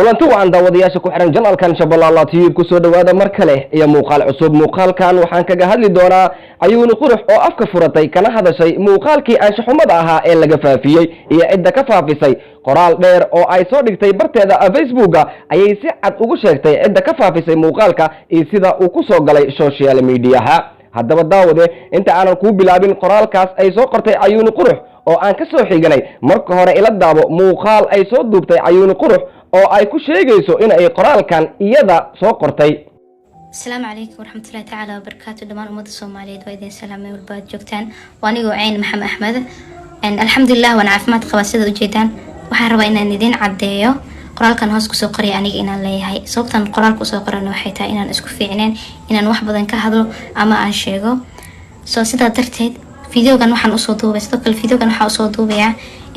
kulanti waan daawadayaasha ku xiran janalkan Shabeellaha TV ku soo dhawaada mar kale iyo muuqaal cusub. muuqaalkan waxaan kaga hadli doonaa ayuuni qurux oo afka furatay kana hadashay muuqaalkii anshaxumada ahaa ee laga faafiyay iyo cidda ka faafisay. qoraal dheer oo ay soo dhigtay barteeda Facebook ayay si cad ugu sheegtay cidda ka faafisay muuqaalka iyo sida uu ku soo galay social media. haddaba daawade inta aanan ku bilaabin qoraalkaas ay soo qortay ayuuni qurux oo aan ka soo xiganay marka hore ila daabo muuqaal ay soo duubtay ayuuni qurux oo ay ku sheegayso in ay qoraalkan iyada soo qortay. السلام عليكم ورحمة الله تعالى وبركاته. دمان أمد الصومالية وإذن سلام والباد جوكتان وأنا وعين محمد أحمد الحمد لله وأنا عفمات خواسيد وجيتان وحاربا إن ندين عديو قرال كان هاسكو سو قري أنيق إنان ليهاي صوبتان قرالكو سو قران وحيتا إنان اسكو في عنين إنان وحبادان كهدلو أما أن شيغو سو سيدا درتيد فيديو كان وحان أسو دوبي سيدوك الفيديو كان وحان أسو دوبي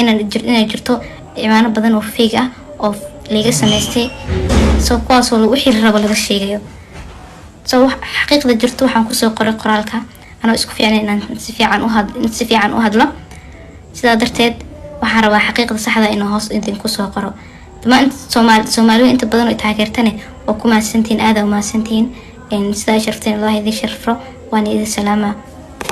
إنان جرتو إيمانا بدان وفيقة أو ليغا سميستي سو كواسو وحي الرابو لغا شيغيو سو حقيقة جرتو وحان كسو قري قرالكا أنا اسكو في عنين إنان نسفي عن أهدلو سيدا درتيد وحان ربا حقيقة صحدا إنو هوس إنتين كسو قرو ما أنت سومالي أنت بدنوا يتهاجرتني وكما سنتين آذا وما سنتين إن سدا شرفتين الله يدي شرفه وأنا إذا سلامة.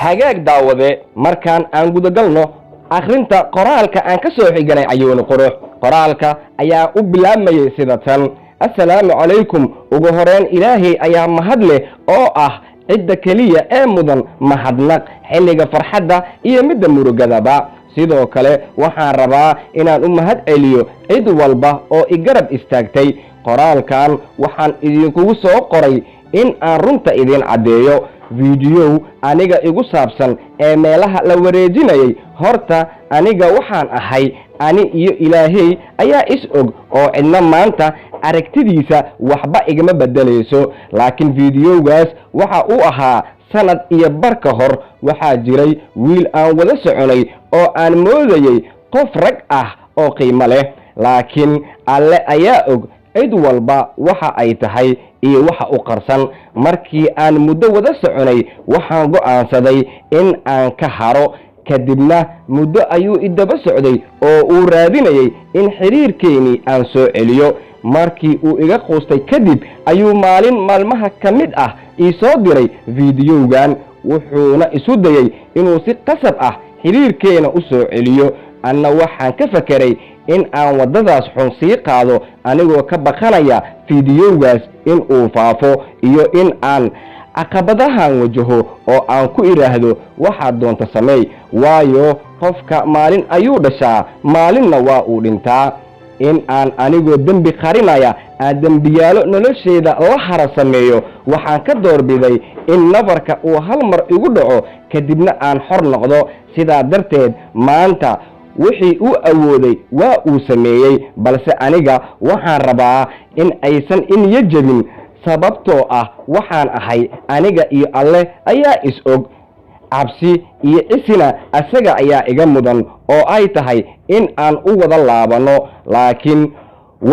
hagaag daawade markaan aan guda galno akhrinta qoraalka aan ka soo xiganay ayuuni qurux. qoraalka ayaa u bilaabmayay sida tan: assalaamu calaykum, ugu horeen ilaahay ayaa mahad leh oo ah cidda keliya ee mudan mahadnaq xilliga farxadda iyo midda murugadaba. sidoo kale waxaan rabaa inaan u mahad celiyo cid walba oo i garab istaagtay. qoraalkan waxaan idinkugu soo qoray in aan runta idin caddeeyo. fiidiyow aniga igu saabsan ee meelaha la wareejinayay, horta aniga waxaan ahay ani iyo ilaahay ayaa is og oo cidna maanta aragtidiisa waxba igama bedelayso. laakiin fiidiyowgaas waxa uu ahaa sanad iyo bar ka hor. waxaa jiray wiil aan wada soconay oo aan moodayay qof rag ah oo qiimo leh, laakiin alle ayaa og cid walba waxa ay tahay iyo waxa u qarsan. markii aan muddo wada soconay waxaan go'aansaday in aan ka haro. kadibna muddo ayuu idaba socday oo uu raadinayay in xiriirkeeni aan soo celiyo. markii uu iga quustay kadib ayuu maalin maalmaha ka mid ah ii soo diray fiidiyowgan, wuxuuna isu dayay inuu si qasab ah xiriirkeena u soo celiyo. anna waxaan ka fakeray in aan waddadaas xun sii qaado anigoo ka baqanaya fiidiyowgaas in uu faafo iyo in aan caqabadahan wajaho oo aan ku idhaahdo waxaad doonta sameey, waayo qofka maalin ayuu dhashaa maalinna waa uu dhintaa. in aan anigoo dembi qarinaya aan dembiyaalo nolosheeda la hara sameeyo, waxaan ka doorbiday in nabarka uu hal mar igu dhaco kadibna aan xor noqdo. sidaa darteed maanta wixii uu awooday waa uu sameeyey, balse aniga waxaan rabaa in aysan iniyo jebin, sababtoo ah waxaan ahay aniga iyo alle ayaa is og. cabsi iyo cisina asaga ayaa iga mudan oo ay tahay in aan u wada laabano. laakiin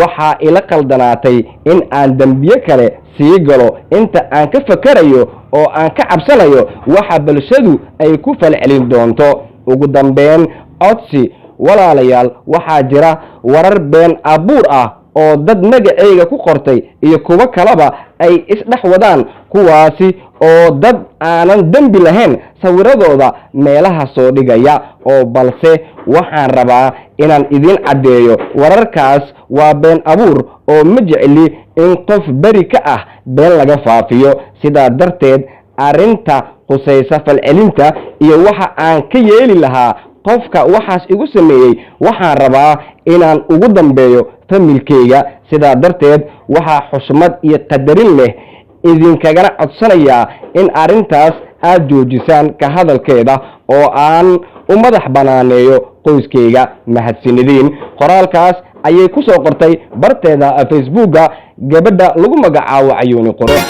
waxaa ila qaldanaatay in aan dembiye kale sii galo inta aan ka fakarayo oo aan ka cabsanayo waxa bulshadu ay ku falcelin doonto. ugu dambeyn codsi walaalayaal, waxaa jira warar been abuur ah oo dad magaceyga ku qortay iyo kuwa kaleba ay isdhex wadaan, kuwaasi oo dad aanan dembi lahayn sawiradooda meelaha soo dhigaya. oo balse waxaan rabaa inaan idin caddeeyo wararkaas waa been abuur oo ma jecli in qof beri ka ah been laga faafiyo. sidaa darteed arrinta khusaysa falcelinta iyo waxa aan ka yeeli lahaa qofka waxaas igu sameeyey, waxaan rabaa inaan ugu dambeeyo familkeyga. sidaa darteed waxaa xushmad iyo qadarin leh idinkagana codsanayaa in arrintaas aad joojisaan ka hadalkeeda oo aan u madax banaaneeyo qoyskeyga. mahadsanidin. qoraalkaas ayay ku soo qortay barteeda Facebook gabadha lagu magacaabo ayuuni qurux.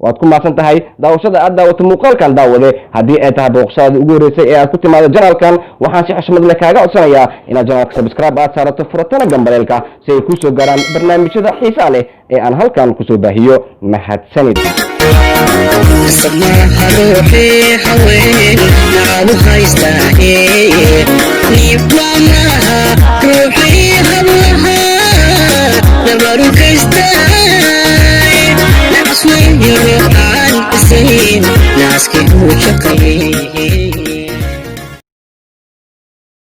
waad ku maasan tahay daawashada aad daawata muuqaalkan daawade haddii ay tahay booqashada ugu horeysay ee aad ku timaado janaalkan waxaan si xushmad leh kaaga codsanayaa inaad janaalka subscribe aad saarato furatana gambaleelka si ay kuu soo gaaraan barnaamijyada xiisaha leh ee aan halkan kusoo baahiyo mahadsanid ناس كي هو شقي